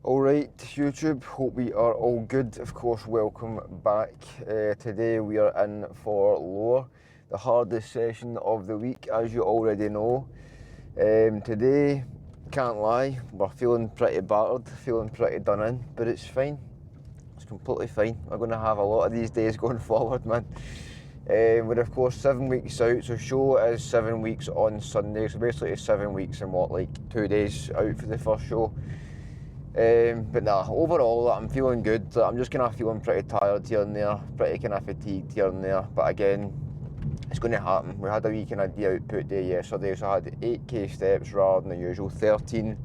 Alright, YouTube, hope we are all good. Of course, welcome back. Today we are in for lower, the hardest session of the week, as you already know. Today, can't lie, we're feeling pretty battered, feeling pretty done in, but it's fine. It's completely fine. We're going to have a lot of these days going forward, man. We're of course 7 weeks out, so show is 7 weeks on Sunday, so basically it's 7 weeks and 2 days out for the first show. But nah, overall I'm feeling good. I'm just kind of feeling pretty tired here and there, pretty kind of fatigued here and there, but again, it's going to happen. We had a wee kind of de-output day yesterday, so I had 8k steps rather than the usual 13,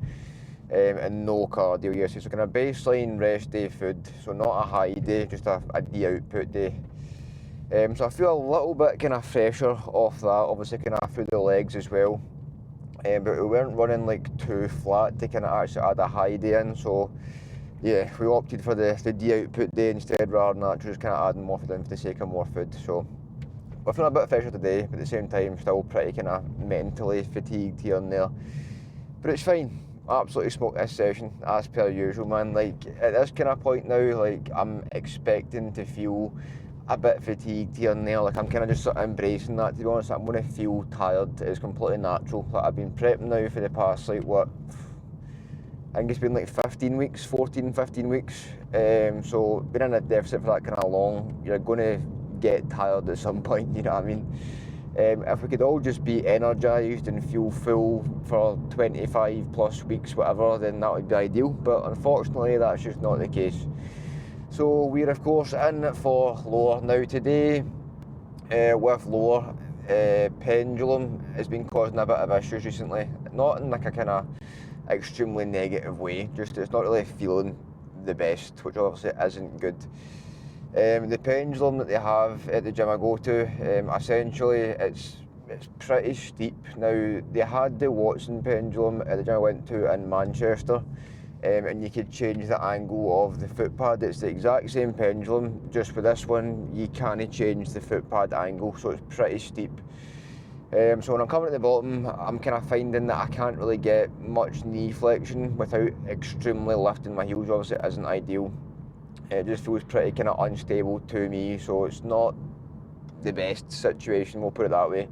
and no cardio yesterday, so kind of baseline rest day food, so not a high day, just a de-output day. So I feel a little bit kind of fresher off that, obviously kind of through the legs as well. But we weren't running like too flat to kind of actually add a high day in, so yeah, we opted for the de-output day instead rather than just kind of adding more food in for the sake of more food. So we're feeling a bit fresher today, but at the same time still pretty kind of mentally fatigued here and there. But it's fine. Absolutely smoked this session as per usual, man. Like at this kind of point now, like I'm expecting to feel a bit fatigued here and there. Like I'm kind of just sort of embracing that, to be honest. I'm going to feel tired. It's completely natural. Like I've been prepping now for the past like what, I think it's been like 15 weeks, 14, 15 weeks. So being in a deficit for that kind of long, you're going to get tired at some point, you know what I mean? If we could all just be energised and feel full for 25 plus weeks, whatever, then that would be ideal. But unfortunately, that's just not the case. So we're of course in for lower. Now today, with lower, pendulum has been causing a bit of issues recently. Not in like a kind of extremely negative way, just it's not really feeling the best, which obviously isn't good. The pendulum that they have at the gym I go to, essentially it's pretty steep. Now they had the Watson pendulum at the gym I went to in Manchester, and you could change the angle of the foot pad. It's the exact same pendulum, just with this one you can't change the foot pad angle, so it's pretty steep. So when I'm coming at the bottom, I'm kind of finding that I can't really get much knee flexion without extremely lifting my heels. Obviously it isn't ideal. It just feels pretty kind of unstable to me, so it's not the best situation, we'll put it that way.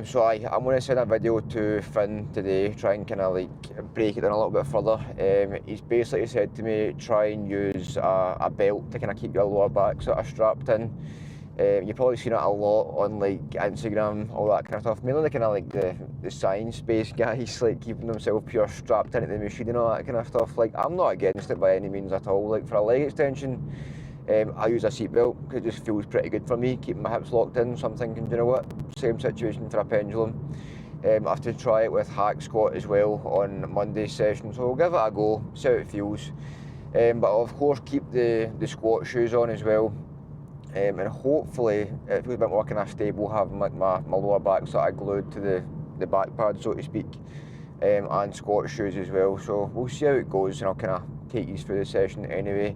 So I'm going to send a video to Finn today, try and kind of like break it down a little bit further. He's basically said to me, try and use a belt to kind of keep your lower back sort of strapped in. You've probably seen it a lot on like Instagram, all that kind of stuff. Mainly the kind of like the science-based guys, like keeping themselves pure strapped into the machine and all that kind of stuff. Like I'm not against it by any means at all. Like for a leg extension, I use a seatbelt because it just feels pretty good for me, keeping my hips locked in. So I'm thinking, you know what? Same situation for a pendulum. I have to try it with hack squat as well on Monday's session, so we'll give it a go, see how it feels. But I'll of course keep the squat shoes on as well. And hopefully it feels a bit more kind of stable having like my lower back sort of glued to the back pad, so to speak, and squat shoes as well. So we'll see how it goes, and I'll kind of take you through the session anyway.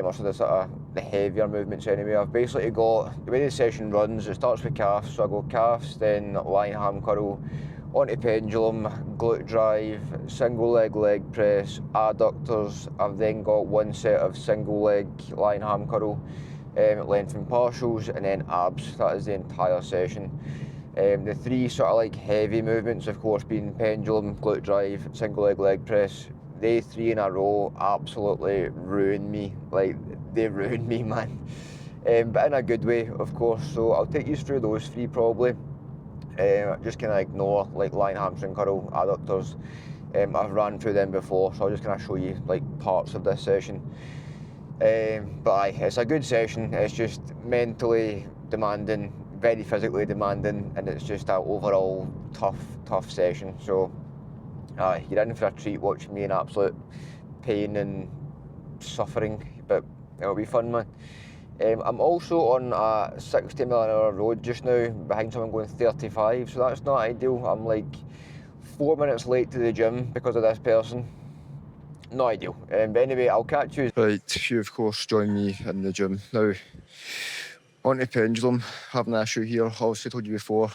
Also the sort of the heavier movements anyway. I've basically got, the way the session runs, it starts with calves, so I go calves, then lying ham curl, onto pendulum, glute drive, single leg press, adductors. I've then got one set of single leg lying ham curl, lengthen partials, and then abs. That is the entire session. The three sort of like heavy movements, of course, being pendulum, glute drive, single leg press. They three in a row absolutely ruin me. Like, they ruin me, man. But in a good way, of course. So I'll take you through those three probably. Just kind of ignore like lying hamstring curl, adductors. I've ran through them before, so I'll just kind of show you like parts of this session. But aye, it's a good session. It's just mentally demanding, very physically demanding, and it's just an overall tough session. So you're in for a treat watching me in absolute pain and suffering, but it'll be fun, man. I'm also on a 60 mile an hour road just now, behind someone going 35, so that's not ideal. I'm like 4 minutes late to the gym because of this person. Not ideal. But anyway, I'll catch you. Right, you of course join me in the gym. Now, on the pendulum, having an issue here. Obviously I told you before,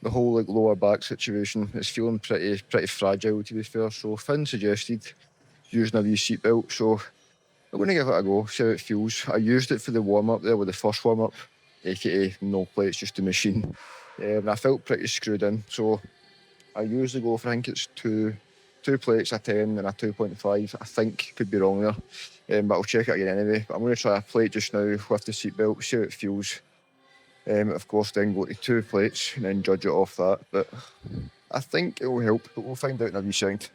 the whole lower back situation is feeling pretty fragile, to be fair. So Finn suggested using a wee seatbelt, so I'm going to give it a go, see how it feels. I used it for the warm-up there with the first warm-up, aka no plates, just the machine. And I felt pretty screwed in, so I usually go for, I think it's two plates, a 10 and a 2.5. I think, could be wrong there, but I'll check it again anyway. But I'm going to try a plate just now with the seatbelt, see how it feels. Of course, then go to 2 plates and then judge it off that. But I think it will help, but we'll find out in a wee second.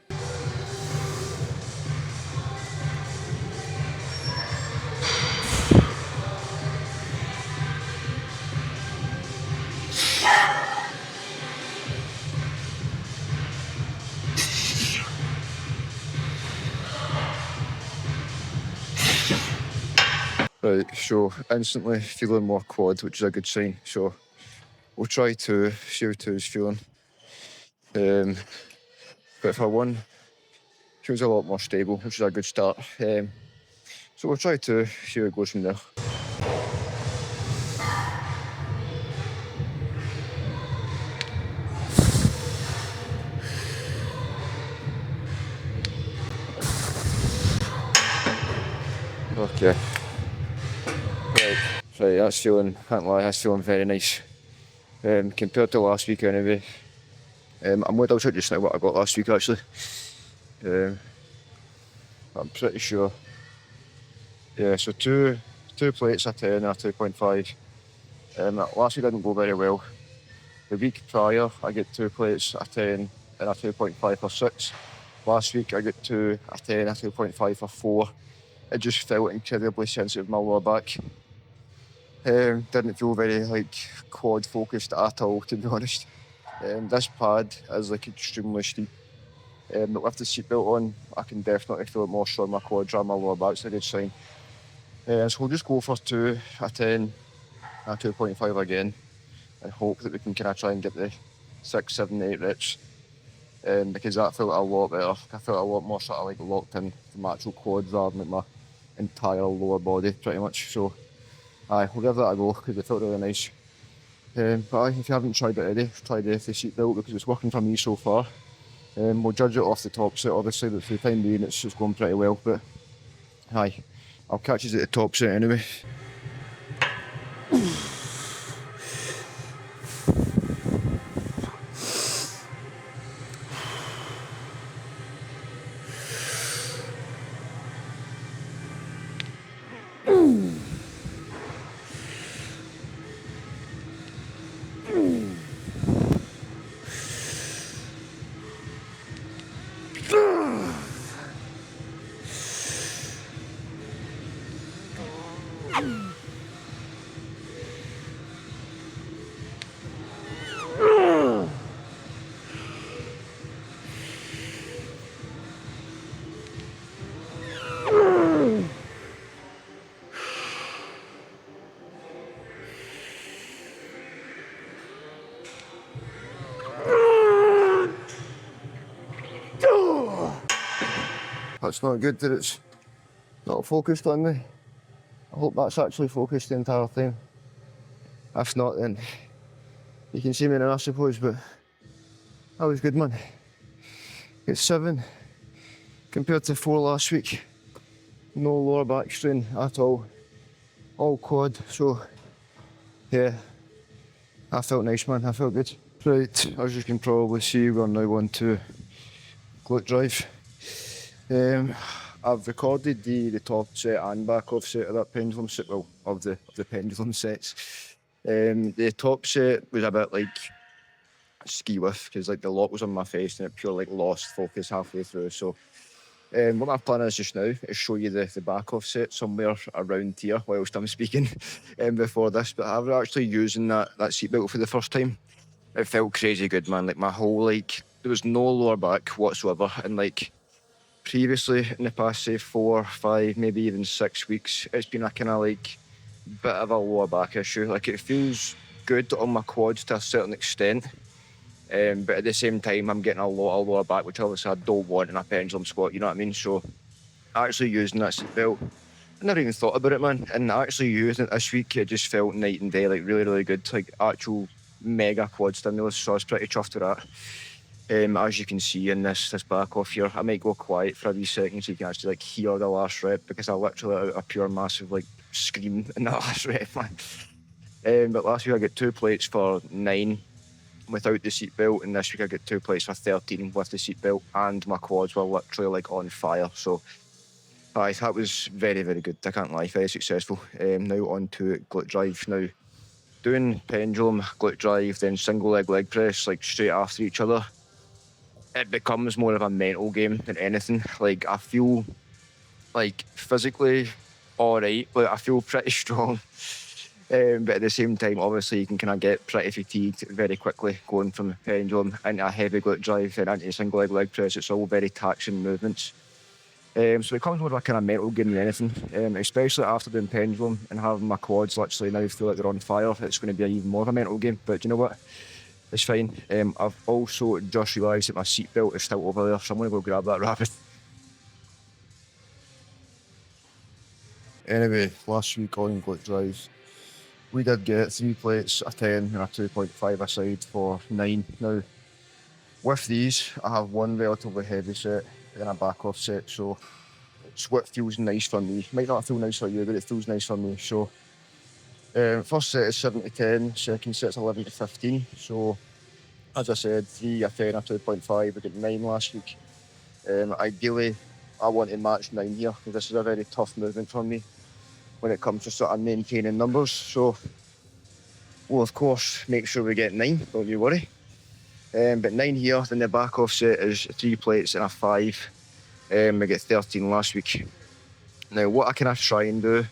Right, so instantly feeling more quad, which is a good sign. So we'll try 2, see how 2 is feeling. But for 1, feels a lot more stable, which is a good start. So we'll try 2, see how it goes from there. Okay. Right, that's feeling, can't lie, that's feeling very nice. Compared to last week anyway. I'm going to double check just now what I got last week actually. I'm pretty sure. Yeah, so two plates, a 10 and a 2.5. Last week didn't go very well. The week prior, I get 2 plates, a 10 and a 2.5 for 6. Last week, I get 2, a 10, a 2.5 for 4. It just felt incredibly sensitive, my lower back. Didn't feel very quad focused at all, to be honest. This pad is extremely steep. But with the seatbelt on, I can definitely feel it more so in my quads and my lower back, it's a good sign. So we'll just go for 2, a 10, a 2.5 again, and hope that we can kind of try and get the 6, 7, 8 reps. Because that felt a lot better. I felt a lot more sort of locked in to my actual quads rather than my entire lower body, pretty much. So, we'll give that a go because it felt really nice. But if you haven't tried it already, try the seatbelt because it's working for me so far. We'll judge it off the top set, obviously, but for the time being, it's just going pretty well. But, I'll catch you at the top set anyway. That's not good that it's not focused on me. I hope that's actually focused the entire time. If not, then you can see me now, I suppose, but that was good, man. It's 7 compared to 4 last week. No lower back strain at all quad, so yeah, I felt nice, man, I felt good. Right, as you can probably see, we're now on to glute drive. I've recorded the top set and back off set of that pendulum set, well, of the pendulum sets. The top set was a bit ski with, because the lock was on my face and it pure lost focus halfway through. So what my plan is just now is show you the back off set somewhere around here whilst I'm speaking before this. But I was actually using that seatbelt for the first time. It felt crazy good, man. My whole there was no lower back whatsoever, and previously in the past say 4, 5, maybe even 6 weeks, it's been a kind of bit of a lower back issue. It feels good on my quads to a certain extent, but at the same time I'm getting a lot of lower back, which obviously I don't want in a pendulum squat, you know what I mean? So actually using that seatbelt, I never even thought about it, man, and actually using it this week, it just felt night and day, really, really good, actual mega quad stimulus, so I was pretty chuffed with that. As you can see in this back off here, I might go quiet for a wee second so you can actually like hear the last rep, because I literally let out a pure massive like scream in that last rep, man. But last week I got 2 plates for 9 without the seatbelt, and this week I got 2 plates for 13 with the seatbelt, and my quads were literally like on fire. So aye, that was very, very good. I can't lie, very successful. Now on to glute drive. Now doing pendulum, glute drive, then single leg press like straight after each other, it becomes more of a mental game than anything. Like I feel like physically alright, like I feel pretty strong. But at the same time, obviously, you can kind of get pretty fatigued very quickly going from pendulum into a heavy glute drive and into a single leg press. It's all very taxing movements. So it becomes more of a kind of mental game than anything, especially after doing pendulum and having my quads literally now feel like they're on fire. It's going to be even more of a mental game. But you know what? It's fine. I've also just realised that my seatbelt is still over there, so I'm going to go grab that rapid. Anyway, last week on glute drives, we did get 3 plates, a 10 and a 2.5 aside for 9. Now, with these, I have one relatively heavy set and a back off set, so it's what feels nice for me. Might not feel nice for you, but it feels nice for me. So, first set is 7 to 10, second set's 11 to 15. So, as I said, 3, a 10, a 2.5. We got 9 last week. Ideally, I want to match 9 here, because this is a very tough movement for me when it comes to sort of maintaining numbers. So we'll of course make sure we get 9, don't you worry. But 9 here, then the back off set is 3 plates and a 5. We get 13 last week. Now what I kind of try and do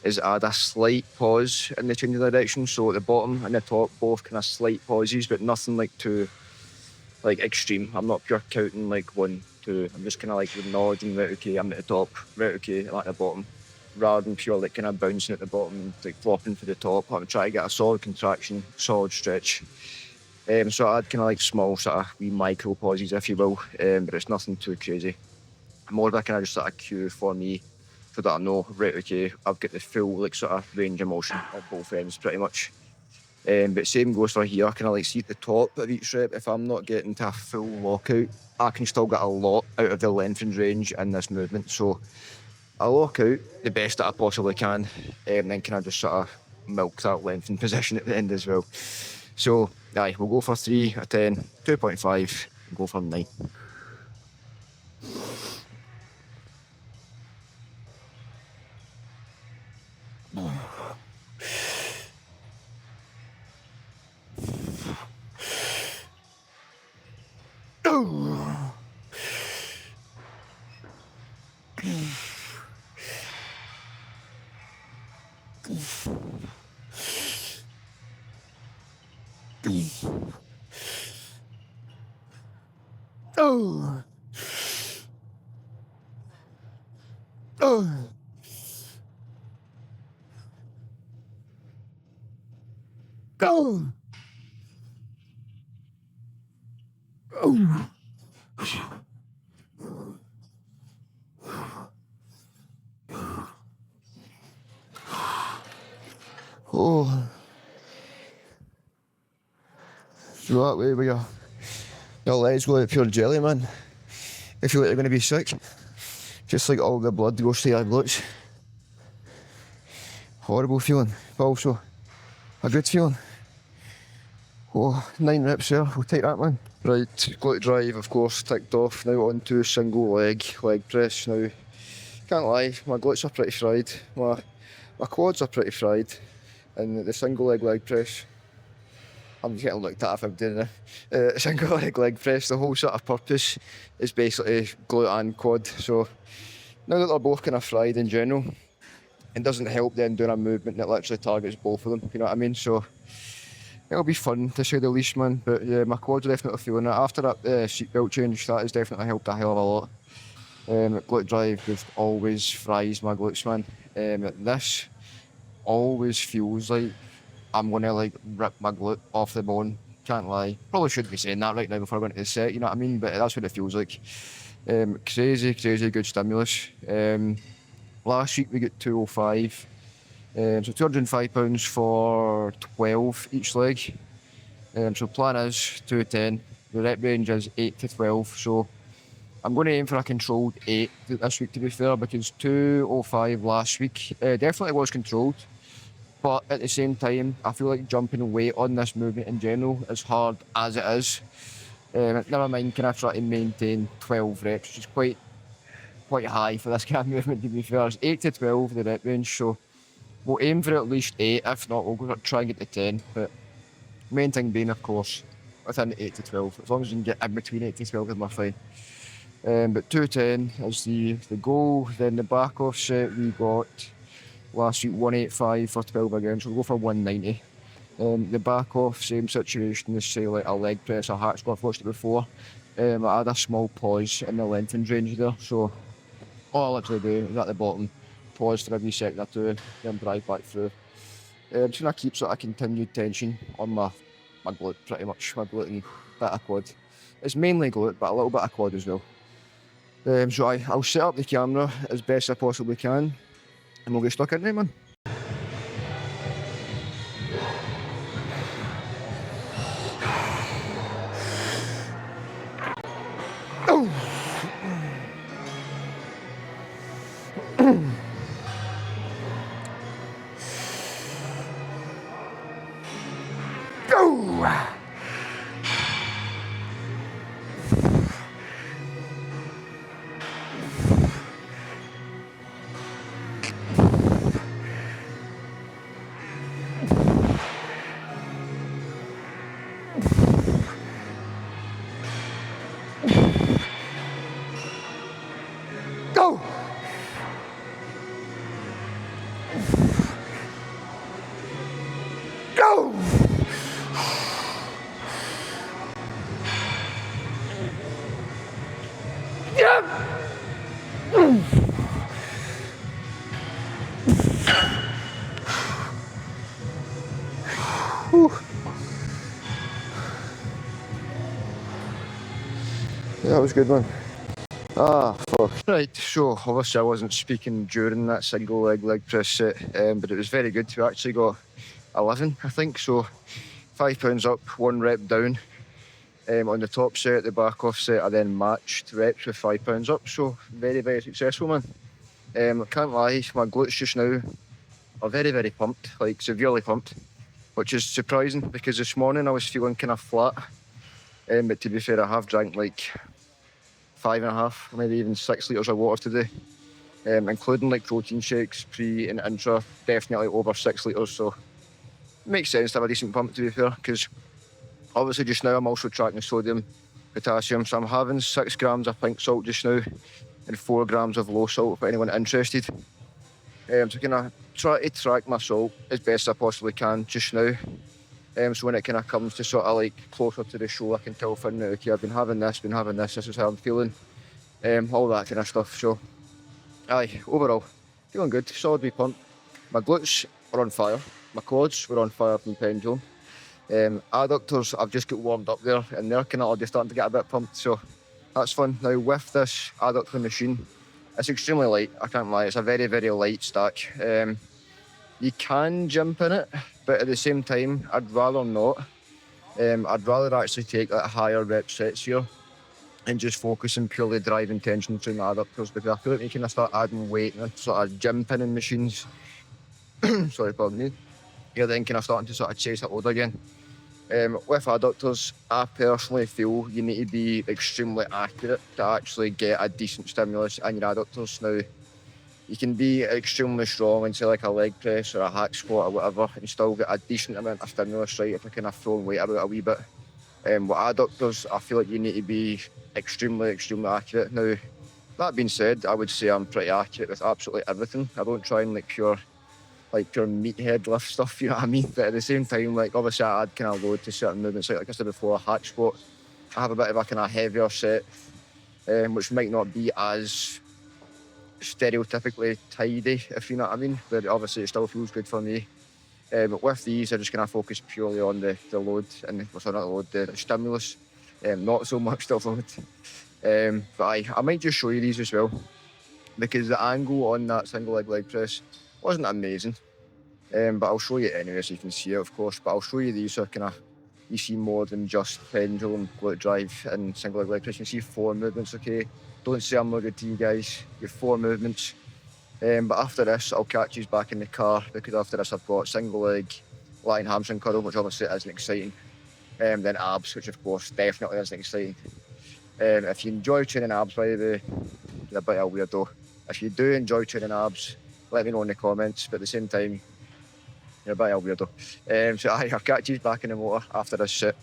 is add a slight pause in the change of direction. So at the bottom and the top, both kind of slight pauses, but nothing like too like extreme. I'm not pure counting like 1, 2. I'm just kind of like nodding, right, okay, I'm at the top, right, okay, I'm at the bottom, rather than pure like kind of bouncing at the bottom, like flopping for the top. I'm trying to get a solid contraction, solid stretch. So I add kind of like small sort of wee micro pauses, if you will, but it's nothing too crazy. More of a kind of just sort of cue for me, so that I know, right, okay, I've got the full like sort of range of motion at both ends pretty much. But same goes for here. I kind of like see at the top of each rep, if I'm not getting to a full lockout, I can still get a lot out of the lengthened range in this movement. So I lock out the best that I possibly can, and then can I just sort of milk that lengthened position at the end as well. So aye, we'll go for 3, a 10, 2.5, and go for 9. So that way with your legs go like pure jelly, man. I feel like you're going to be sick. Just like all the blood goes to your glutes. Horrible feeling, but also a good feeling. Oh, 9 reps there, we'll take that, man. Right, glute drive, of course, ticked off. Now on to single leg press. Now, can't lie, my glutes are pretty fried. My quads are pretty fried. And the single leg press, I'm getting looked at if I'm doing a single leg press. The whole sort of purpose is basically glute and quad. So now that they're both kind of fried in general, it doesn't help then doing a movement that literally targets both of them, you know what I mean? So it'll be fun to say the least, man. But yeah, my quads are definitely feeling it. After that seatbelt change, that has definitely helped a hell of a lot. Glute drive just always fries my glutes, man. This always feels like I'm gonna like rip my glute off the bone. Can't lie. Probably shouldn't be saying that right now before I go into the set, you know what I mean? But that's what it feels like. Crazy good stimulus. Last week we got 205. So 205 pounds for 12 each leg. So plan is 210, The rep range is 8 to 12, so I'm going to aim for a controlled 8 this week, to be fair, because 205 last week definitely was controlled. But at the same time, I feel like jumping weight on this movement in general, as hard as it is, never mind, can I try to maintain 12 reps, which is quite high for this kind of movement, to be fair. It's 8 to 12 the rep range, so we'll aim for at least 8. If not, we'll go try and get to 10. But main thing being, of course, within 8 to 12. As long as you can get in between 8 to 12, then we're fine. But 210 is the goal. Then the back off set, we got last week 185 for 12 again, so we'll go for 190. The back off, same situation as say like a leg press, a hack squat, I've watched it before. I had a small pause in the lengthened range there, so all I literally do is at the bottom, pause for every second or two, then drive back through. Just gonna keep sort of continued tension on my glute, pretty much, my glute and bit of quad. It's mainly glute, but a little bit of quad as well. So I'll set up the camera as best I possibly can, and we'll get stuck in there, man. Go! Go! Yeah! Yeah, that was a good one. Ah, fuck. Right, so obviously I wasn't speaking during that single leg press set, but it was very good. We actually got 11, I think, so 5 pounds up, 1 rep down. On the top set, the back off set, I then matched reps with 5 pounds up, so very, very successful, man. I can't lie, my glutes just now are very, very pumped, like severely pumped, which is surprising because this morning I was feeling kind of flat. But to be fair, I have drank like 5.5, maybe even 6 litres of water today, including like protein shakes, pre and intra, definitely over 6 litres, so it makes sense to have a decent pump, to be fair, because obviously just now I'm also tracking the sodium, potassium, so I'm having 6 grams of pink salt just now and 4 grams of low salt for anyone interested. So kind of try to track my salt as best I possibly can just now. So when it kind of comes to sort of like closer to the show, I can tell for now, okay, I've been having this, this is how I'm feeling, all that kind of stuff. So, overall, feeling good, solid wee pump. My glutes are on fire, my quads were on fire from pendulum. Adductors, I've just got warmed up there, and they're kind of already starting to get a bit pumped, so that's fun. Now with this adductor machine, it's extremely light, I can't lie, it's a very, very light stack. You can jump in it, but at the same time, I'd rather not. I'd rather actually take like higher rep sets here and just focus on purely driving tension through my adductors, because I feel like you kind of start adding weight and sort of gym pinning machines. Sorry, pardon me. You're then kind of starting to sort of chase it load again. With adductors, I personally feel you need to be extremely accurate to actually get a decent stimulus in your adductors. Now, you can be extremely strong and say like a leg press or a hack squat or whatever and still get a decent amount of stimulus, right, if you're kind of throwing weight about a wee bit. With adductors, I feel like you need to be extremely, extremely accurate. Now, that being said, I would say I'm pretty accurate with absolutely everything. I don't try and like pure meathead lift stuff, you know what I mean? But at the same time, like obviously I add kind of load to certain movements, like I said before, a hack squat. I have a bit of a kind of heavier set, which might not be as stereotypically tidy, if you know what I mean, but obviously it still feels good for me. But with these, I just kind of focus purely on the load, and not the load, the stimulus, not so much the load. But I might just show you these as well, because the angle on that single leg press wasn't amazing. But I'll show you anyway so you can see it, of course. But I'll show you these so kind of you see more than just pendulum, glute drive, and single leg press. You see 4 movements, okay? Don't say I'm not good to you guys. You have 4 movements. But after this, I'll catch you back in the car, because after this I've got single leg, lying hamstring curl, which obviously isn't exciting. Then abs, which of course definitely isn't exciting. If you enjoy training abs, by the way, you're a bit of a weirdo. If you do enjoy training abs, let me know in the comments, but at the same time, you're a bit of a weirdo. So I'll catch you back in the motor after this shit.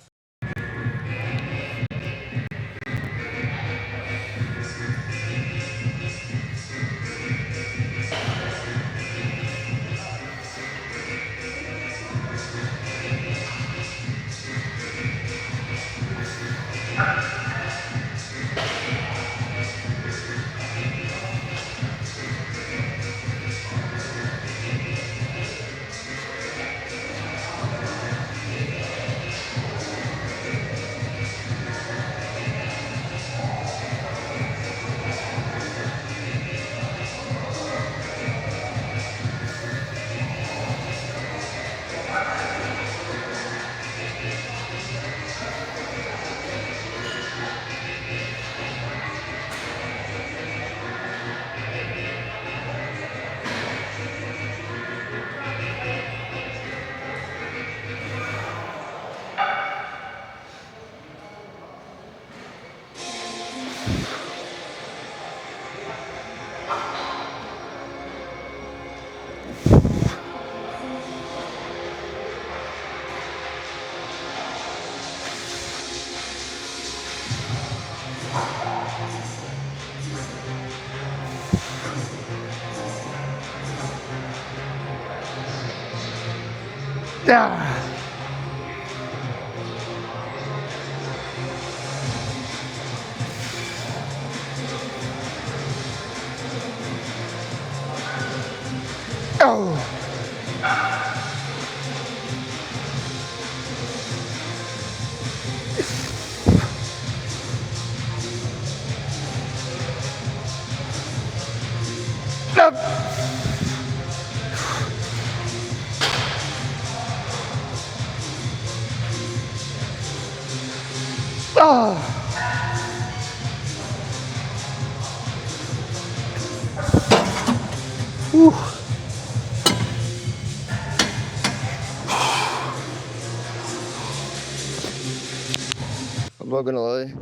I'm not gonna lie,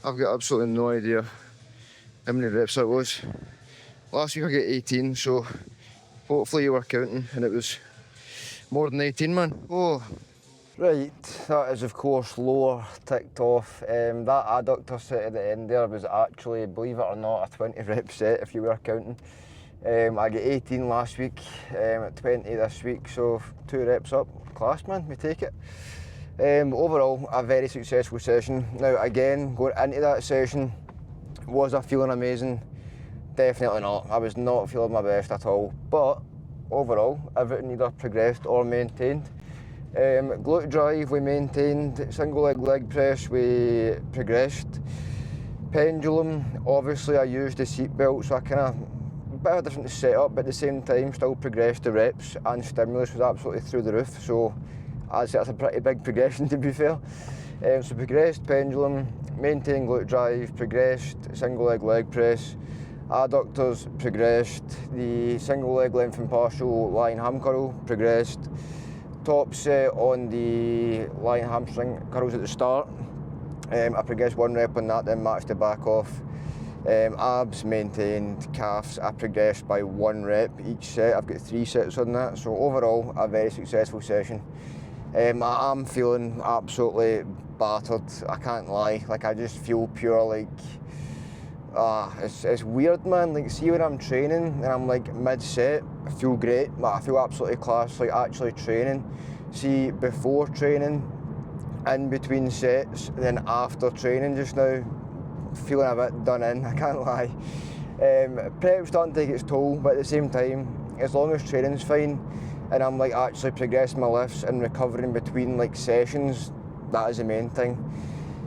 I've got absolutely no idea how many reps that was. Last week I got 18, so hopefully you were counting and it was more than 18, man. Oh. Right, that is of course lower ticked off. That adductor set at the end there was actually, believe it or not, a 20 rep set if you were counting. I got 18 last week, 20 this week, so 2 reps up. Class, man, we take it. Overall, a very successful session. Now again, going into that session, was I feeling amazing? Definitely not. I was not feeling my best at all, but overall, everything either progressed or maintained. Glute drive we maintained, single leg press we progressed. Pendulum, obviously I used the seat belt, so I kind of, a bit of a different setup, but at the same time still progressed the reps, and stimulus was absolutely through the roof, so I'd say that's a pretty big progression to be fair. So progressed pendulum, maintained glute drive, progressed single leg press, adductors progressed, the single leg length and partial lying ham curl progressed, top set on the lying hamstring curls at the start. I progressed 1 rep on that, then matched it back off. Abs maintained, calves I progressed by 1 rep each set. I've got 3 sets on that, so overall a very successful session. I am feeling absolutely battered, I can't lie. Like, I just feel pure like, it's weird, man. Like, see when I'm training and I'm like mid-set, I feel great, like, I feel absolutely class, like actually training. See, before training, in between sets, then after training just now, feeling a bit done in, I can't lie. Prep's starting to take its toll, but at the same time, as long as training's fine and I'm like actually progressing my lifts and recovering between like sessions, that is the main thing.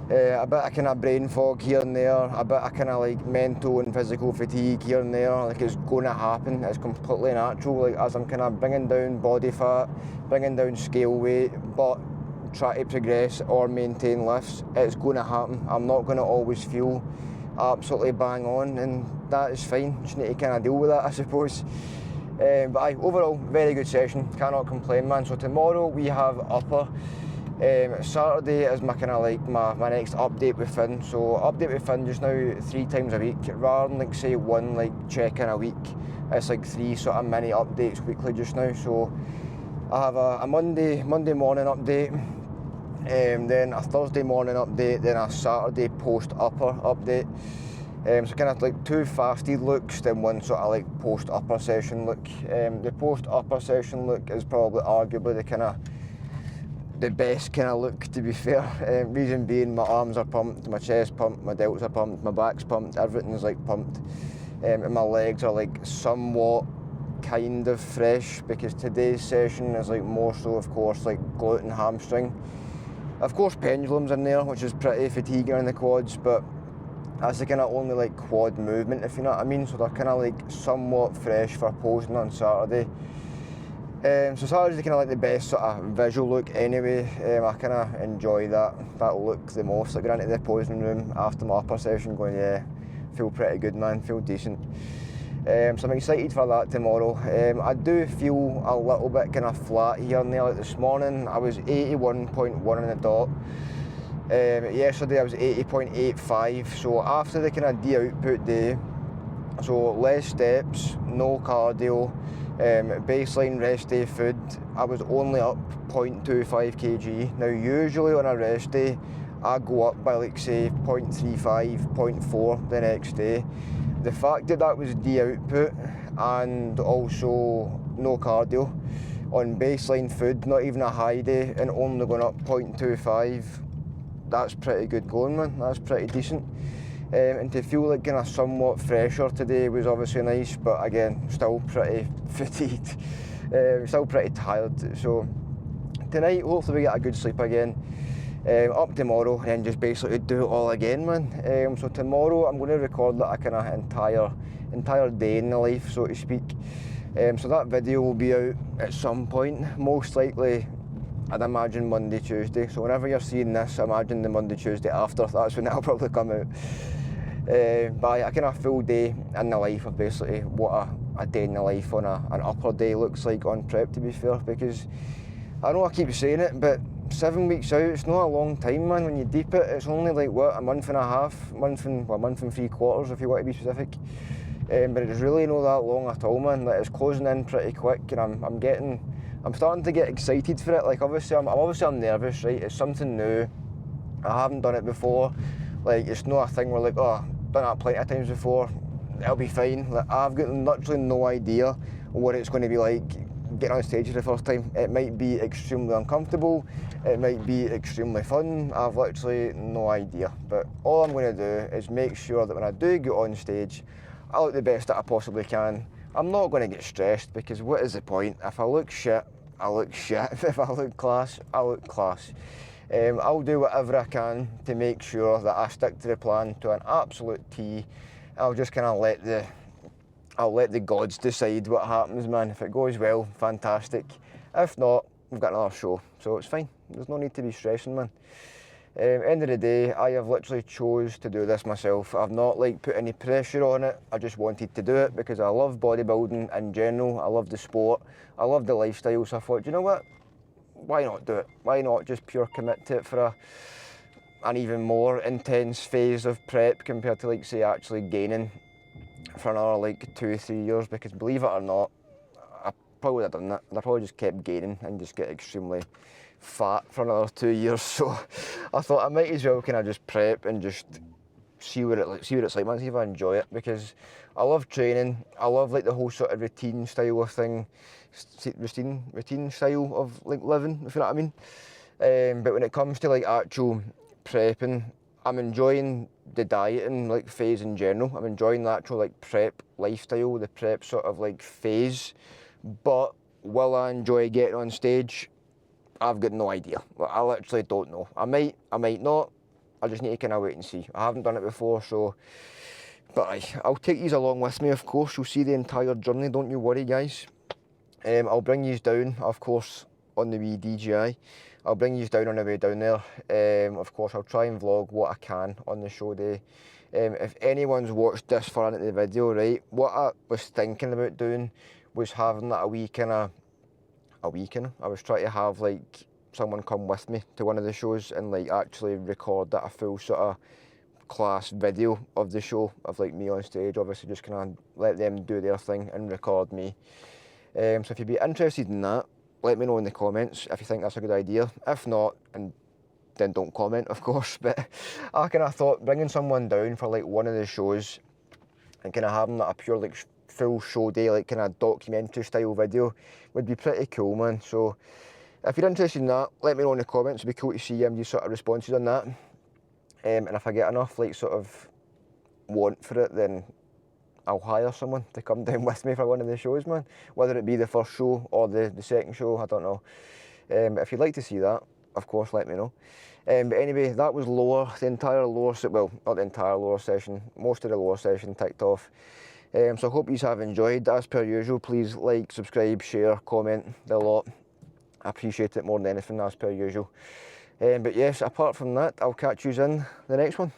A bit of kind of brain fog here and there, a bit of kind of like mental and physical fatigue here and there, like it's going to happen, it's completely natural, like as I'm kind of bringing down body fat, bringing down scale weight, but try to progress or maintain lifts. It's going to happen. I'm not going to always feel absolutely bang on, and that is fine. Just need to kind of deal with that, I suppose. But overall, very good session. Cannot complain, man. So tomorrow we have upper. Saturday is my kind of like my next update with Finn. So update with Finn just now 3 times a week, rather than like say 1 like check-in a week. It's like 3 sort of mini updates weekly just now. So I have a Monday morning update, then a Thursday morning update, then a Saturday post upper update. So kind of like 2 fasted looks, then 1 sort of like post upper session look. The post upper session look is probably arguably the best kind of look, to be fair. Reason being, my arms are pumped, my chest pumped, my delts are pumped, my back's pumped, everything's like pumped, and my legs are like somewhat kind of fresh, because today's session is like more so, of course, like glute and hamstring. Of course, pendulums in there, which is pretty fatiguing in the quads, but that's the kind of only like quad movement, if you know what I mean. So they're kind of like somewhat fresh for posing on Saturday. So Saturday's kind of like the best sort of visual look anyway. I kind of enjoy that look the most. Like going into the posing room after my upper session going, yeah, feel pretty good, man, feel decent. So I'm excited for that tomorrow. I do feel a little bit kind of flat here and there. Like this morning I was 81.1 on the dot. Yesterday I was 80.85. So after the kind of de-output day, so less steps, no cardio, baseline rest day food, I was only up 0.25 kg. Now usually on a rest day I go up by like say 0.35, 0.4 the next day. The fact that that was de-output and also no cardio on baseline food, not even a high day, and only going up 0.25, that's pretty good going, man. That's pretty decent. And to feel like kind of somewhat fresher today was obviously nice, but again, still pretty fatigued, still pretty tired. So tonight, hopefully we get a good sleep again. Up tomorrow, and then just basically do it all again, man. So tomorrow I'm going to record that a kind of entire day in the life, so to speak. So that video will be out at some point, most likely I'd imagine Monday, Tuesday. So whenever you're seeing this, imagine the Monday, Tuesday after, that's when it'll probably come out. But a kind of full day in the life of basically what a day in the life on an upper day looks like on prep, to be fair, because I know I keep saying it, but 7 weeks out, it's not a long time, man. When you deep it, it's only like what, a month and a half, a month and 3/4 if you want to be specific. But it's really not that long at all, man. Like, it's closing in pretty quick, and I'm starting to get excited for it. Like obviously I'm nervous, right? It's something new. I haven't done it before. Like it's not a thing where like, oh, I've done that plenty of times before, it'll be fine. Like I've got literally no idea what it's going to be like getting on stage for the first time. It might be extremely uncomfortable, it might be extremely fun, I've literally no idea. But all I'm going to do is make sure that when I do get on stage, I look the best that I possibly can. I'm not going to get stressed, because what is the point? If I look shit, I look shit. If I look class, I look class. I'll do whatever I can to make sure that I stick to the plan to an absolute T. I'll just kind of let the gods decide what happens, man. If it goes well, fantastic. If not, we've got another show, so it's fine. There's no need to be stressing, man. End of the day, I have literally chose to do this myself. I've not like put any pressure on it. I just wanted to do it because I love bodybuilding in general. I love the sport. I love the lifestyle. So I thought, you know what? Why not do it? Why not just pure commit to it for an even more intense phase of prep compared to like say actually gaining for another like 2-3 years? Because believe it or not, I probably would have done that. I'd probably just kept gaining and just get extremely fat for another 2 years. So I thought I might as well kind of just prep and just see what it's like, man. See if I enjoy it, because I love training. I love like the whole sort of routine style of thing, routine style of like living, if you know what I mean. But when it comes to like actual prepping, I'm enjoying the dieting like phase in general. I'm enjoying the actual like prep lifestyle, the prep sort of like phase. But will I enjoy getting on stage? I've got no idea. I literally don't know. I might not. I just need to kind of wait and see. I haven't done it before, so... But I'll take these along with me, of course. You'll see the entire journey, don't you worry, guys. I'll bring these down, of course, on the wee DJI. I'll bring you down on the way down there. Of course, I'll try and vlog what I can on the show day. If anyone's watched this far into the video, right, what I was thinking about doing was having that a weekend. I was trying to have like someone come with me to one of the shows and like actually record that a full sort of class video of the show of like me on stage. Obviously, just kind of let them do their thing and record me. So if you'd be interested in that, let me know in the comments if you think that's a good idea. If not, and then don't comment, of course. But I kind of thought bringing someone down for like one of the shows and kind of having that a pure like full show day, like kind of documentary style video would be pretty cool, man. So if you're interested in that, let me know in the comments. It'd be cool to see your sort of responses on that. And if I get enough like sort of want for it, then I'll hire someone to come down with me for one of the shows, man. Whether it be the first show or the second show, I don't know. But if you'd like to see that, of course, let me know. But anyway, that was lower, the entire lower, well, not the entire lower session, most of the lower session ticked off. So I hope you have enjoyed. As per usual, please like, subscribe, share, comment, the lot. I appreciate it more than anything, as per usual. But yes, apart from that, I'll catch you in the next one.